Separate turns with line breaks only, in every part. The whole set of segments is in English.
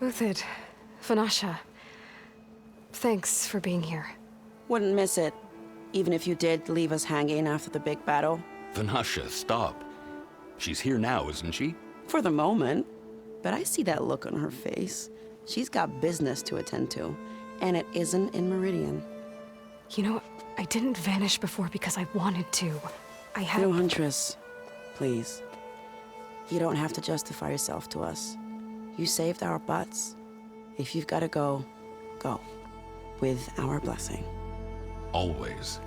Uthid, Vanasha, thanks for being here.
Wouldn't miss it, even if you did leave us hanging after the big battle.
Vanasha, stop. She's here now, isn't she?
For the moment. But I see that look on her face. She's got business to attend to, and it isn't in Meridian.
You know, I didn't vanish before because I wanted to. I had...
No, Huntress, please. You don't have to justify yourself to us. You saved our butts. If you've got to go, go. With our blessing.
Always.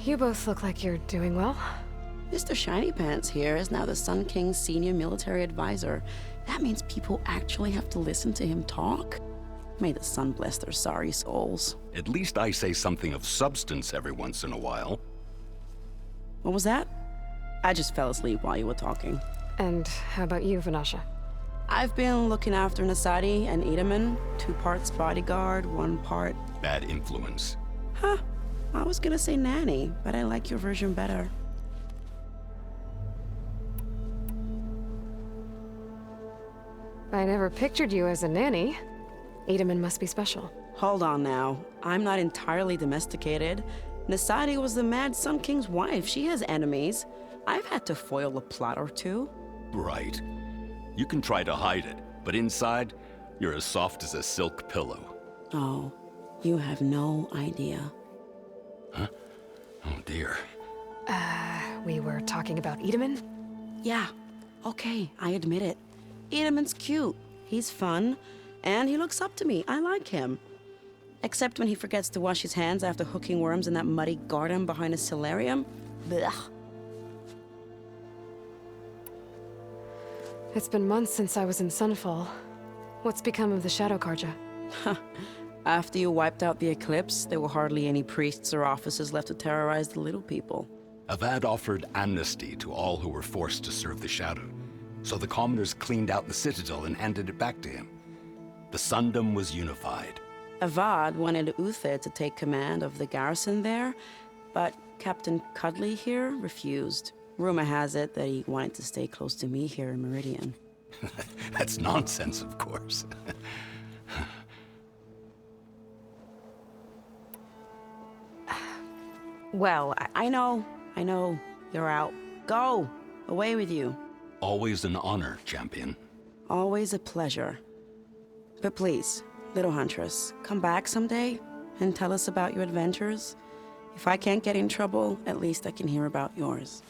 You both look like you're doing well.
Mr. Shiny Pants here is now the Sun King's senior military advisor. That means people actually have to listen to him talk? May the sun bless their sorry souls.
At least I say something of substance every once in a while.
What was that? I just fell asleep while you were talking.
And how about you, Vanasha?
I've been looking after Nasadi and Edaman, 2 parts bodyguard, 1 part...
Bad influence.
Huh. I was gonna say nanny, but I like your version better.
I never pictured you as a nanny. Edaman must be special.
Hold on now. I'm not entirely domesticated. Nasadi was the Mad Sun King's wife. She has enemies. I've had to foil a plot or 2.
Right. You can try to hide it, but inside, you're as soft as a silk pillow.
Oh, you have no idea.
Huh? Oh dear.
We were talking about Edaman?
Yeah, okay, I admit it. Edaman's cute. He's fun, and he looks up to me. I like him. Except when he forgets to wash his hands after hooking worms in that muddy garden behind a solarium. Blech.
It's been months since I was in Sunfall. What's become of the Shadow Karja?
After you wiped out the eclipse, there were hardly any priests or officers left to terrorize the little people.
Avad offered amnesty to all who were forced to serve the Shadow, so the commoners cleaned out the citadel and handed it back to him. The Sundom was unified.
Avad wanted Uthid to take command of the garrison there, but Captain Cudley here refused. Rumor has it that he wanted to stay close to me here in Meridian.
That's nonsense, of course.
Well, I know. You're out. Go! Away with you.
Always an honor, champion.
Always a pleasure. But please, little Huntress, come back someday and tell us about your adventures. If I can't get in trouble, at least I can hear about yours.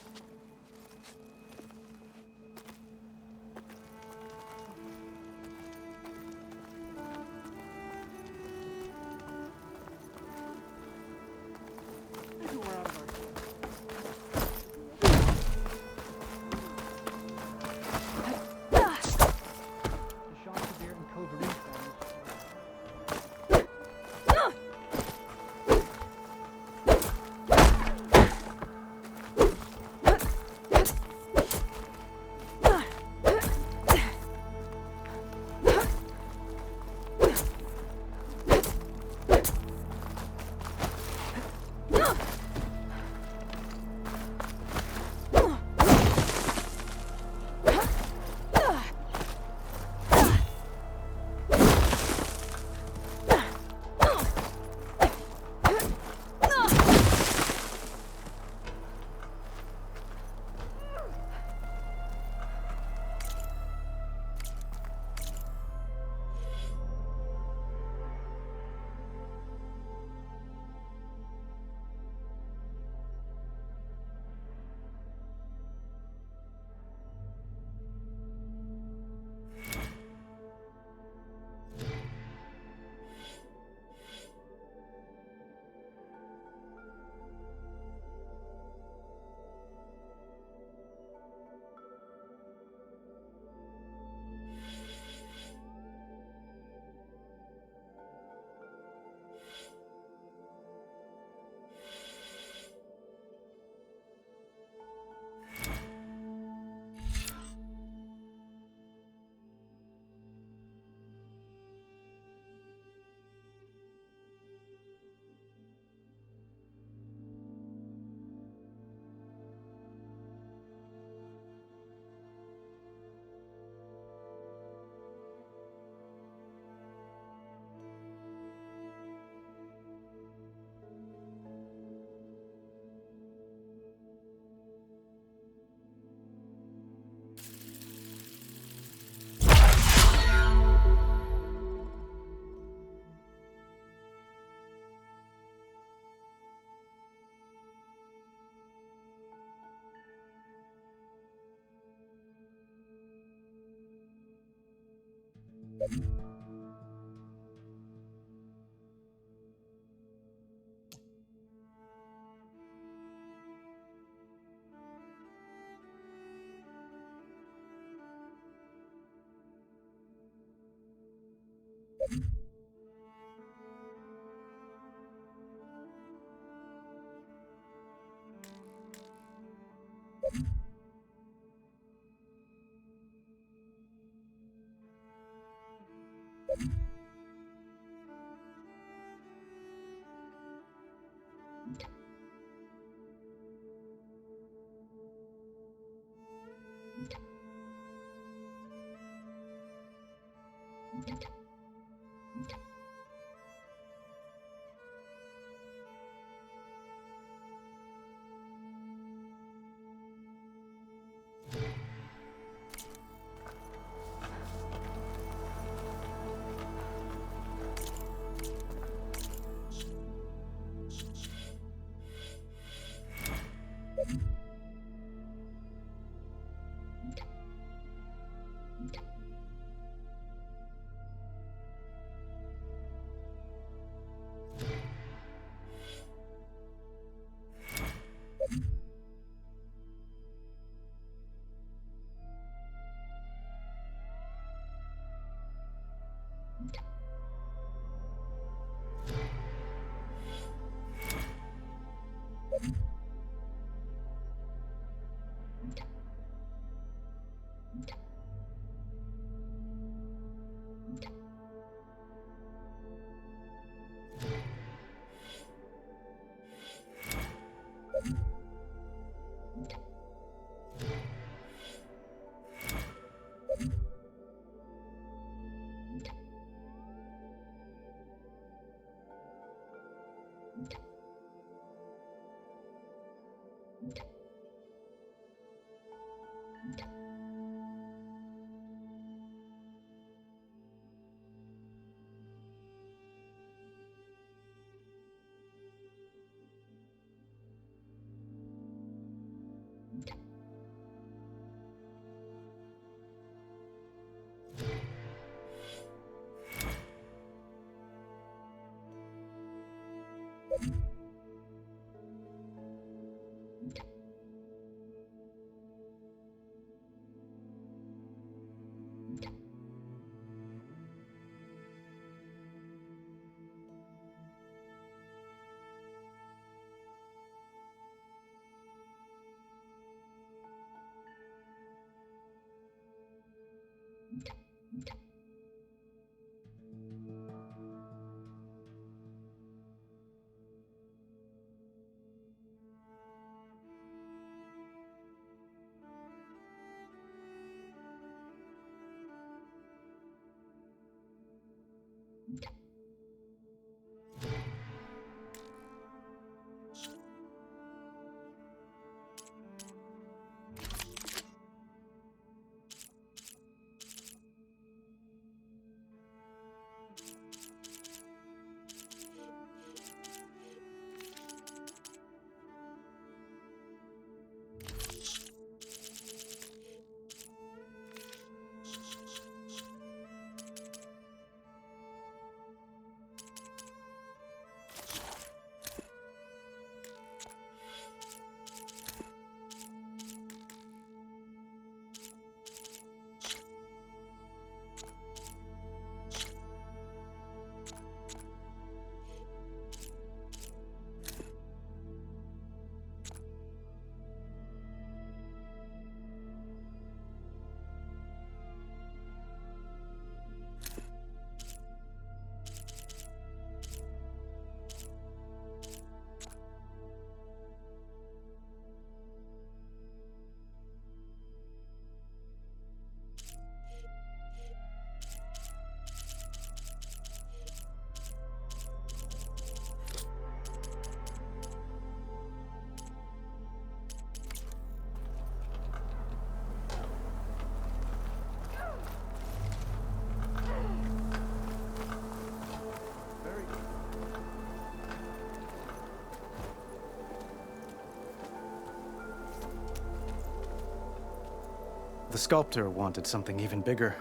The sculptor wanted something even bigger,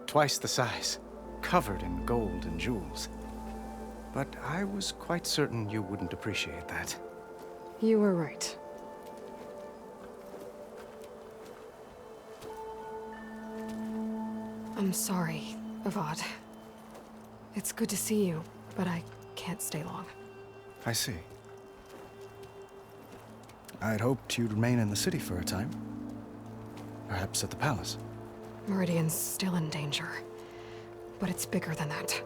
twice the size. covered in gold and jewels. But I was quite certain you wouldn't appreciate that.
You were right. I'm sorry, Avad. It's good to see you, but I can't stay long.
I see. I'd hoped you'd remain in the city for a time. Perhaps at the palace.
Meridian's still in danger, but it's bigger than that.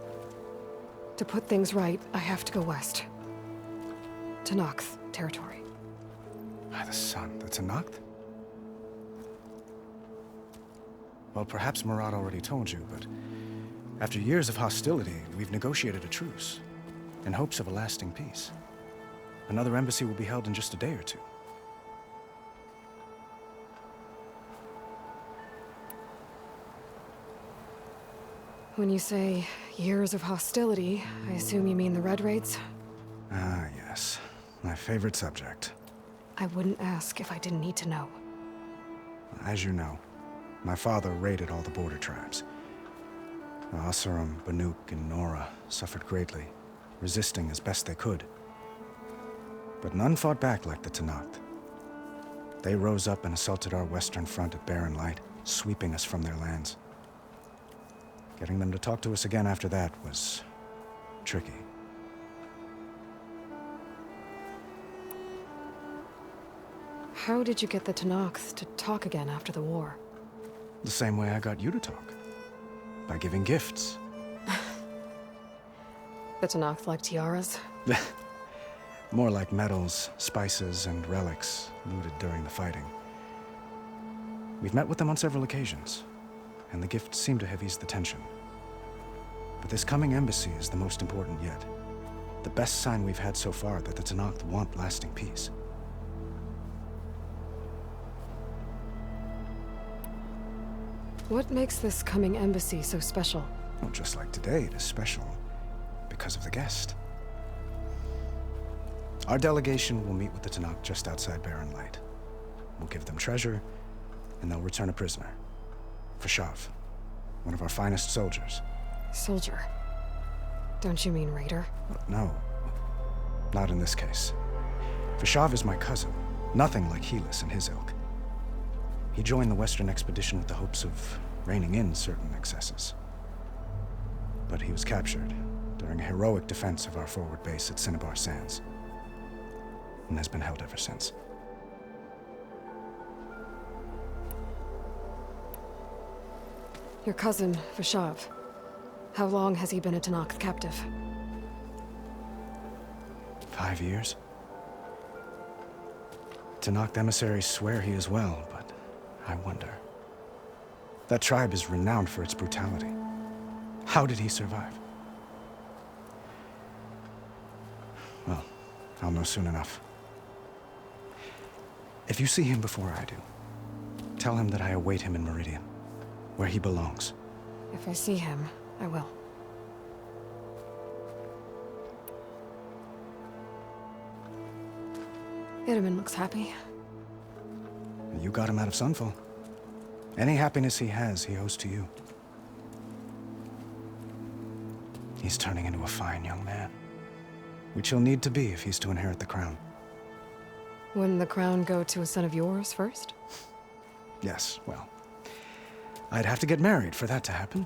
To put things right, I have to go west. To Nox territory.
By the sun, that's a Noct? Well, perhaps Murad already told you, but after years of hostility, we've negotiated a truce, in hopes of a lasting peace. Another embassy will be held in just a day or two.
When you say years of hostility, I assume you mean the Red Raids?
Ah, yes. My favorite subject.
I wouldn't ask if I didn't need to know.
As you know, my father raided all the border tribes. The Asurum, Banuk, and Nora suffered greatly, resisting as best they could. But none fought back like the Tenakth. They rose up and assaulted our western front at Barren Light, sweeping us from their lands. Getting them to talk to us again after that was tricky.
How did you get the Tenakth to talk again after the war?
The same way I got you to talk. By giving gifts.
The Tenakth like tiaras?
More like medals, spices, and relics looted during the fighting. We've met with them on several occasions, and the gifts seem to have eased the tension. But this coming embassy is the most important yet. The best sign we've had so far that the Tenakth want lasting peace.
What makes this coming embassy so special?
Well, just like today, it is special because of the guest. Our delegation will meet with the Tenakth just outside Barren Light. We'll give them treasure, and they'll return a prisoner. Fashav, one of our finest soldiers.
Soldier. Don't you mean raider?
No, not in this case. Fashav is my cousin, nothing like Helis and his ilk. He joined the Western expedition with the hopes of reining in certain excesses. But he was captured during a heroic defense of our forward base at Cinnabar Sands, and has been held ever since.
Your cousin, Vashav. How long has he been a Tenakth captive?
5 years. Tenakth emissaries swear he is well, but I wonder. That tribe is renowned for its brutality. How did he survive? Well, I'll know soon enough. If you see him before I do, tell him that I await him in Meridian, where he belongs.
If I see him, I will. Itamen looks happy.
You got him out of Sunfall. Any happiness he has, he owes to you. He's turning into a fine young man, which he'll need to be if he's to inherit the crown.
Wouldn't the crown go to a son of yours first?
Yes, well, I'd have to get married for that to happen.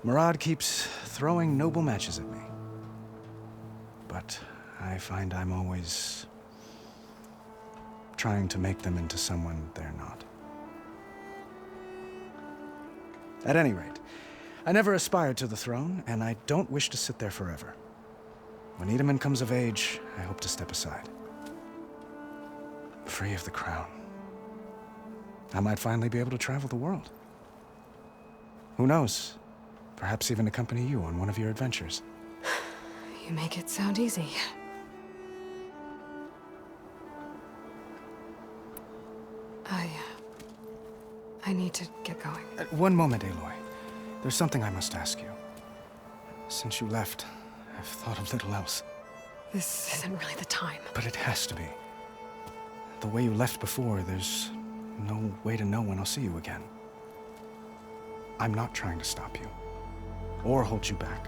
Murad keeps throwing noble matches at me. But I find I'm always trying to make them into someone they're not. At any rate, I never aspired to the throne, and I don't wish to sit there forever. When Itamen comes of age, I hope to step aside. Free of the crown. I might finally be able to travel the world. Who knows? Perhaps even accompany you on one of your adventures.
You make it sound easy. I need to get going.
One moment, Aloy. There's something I must ask you. Since you left, I've thought of little else.
This isn't really the time.
But it has to be. The way you left before, there's no way to know when I'll see you again. I'm not trying to stop you, or hold you back.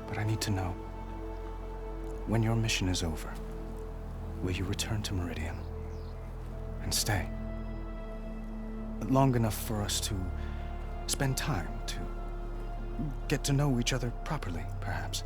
But I need to know, when your mission is over, will you return to Meridian and stay? Long enough for us to spend time, to get to know each other properly, perhaps.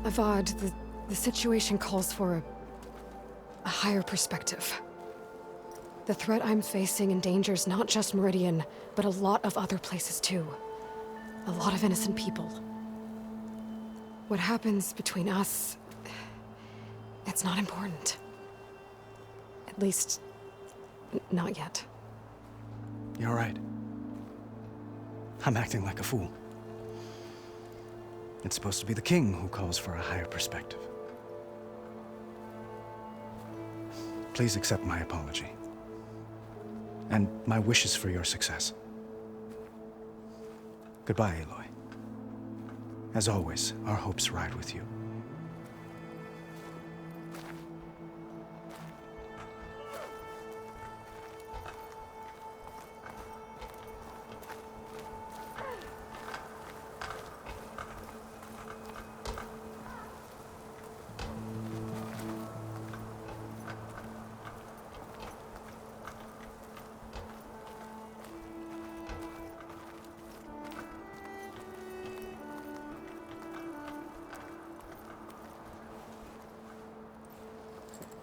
Avad, the situation calls for a higher perspective. The threat I'm facing endangers not just Meridian, but a lot of other places too. A lot of innocent people. What happens between us, it's not important. At least, not yet.
You're right. I'm acting like a fool. It's supposed to be the king who calls for a higher perspective. Please accept my apology. And my wishes for your success. Goodbye, Aloy. As always, our hopes ride with you.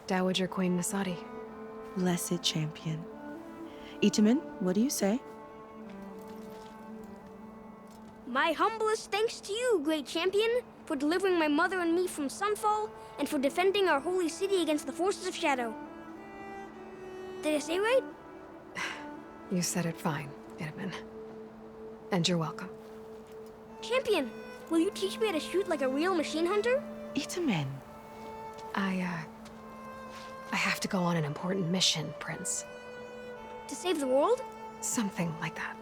Dowager Queen Nasadi.
Blessed champion. Itamen, what do you say?
My humblest thanks to you, great champion, for delivering my mother and me from Sunfall, and for defending our holy city against the forces of Shadow. Did I say right?
You said it fine, Itamen. And you're welcome.
Champion, will you teach me how to shoot like a real machine hunter?
Itamen.
I have to go on an important mission, Prince.
To save the world?
Something like that.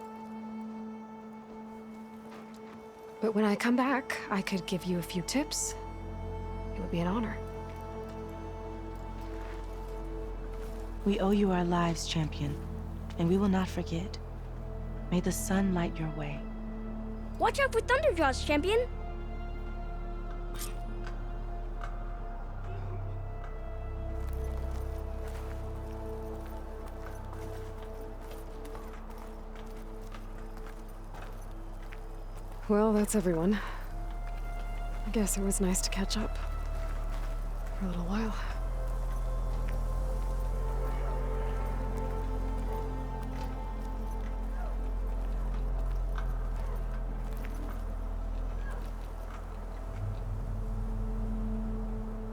But when I come back, I could give you a few tips. It would be an honor.
We owe you our lives, champion, and we will not forget. May the sun light your way.
Watch out for Thunderjaws, champion!
Well, that's everyone. I guess it was nice to catch up. For a little while.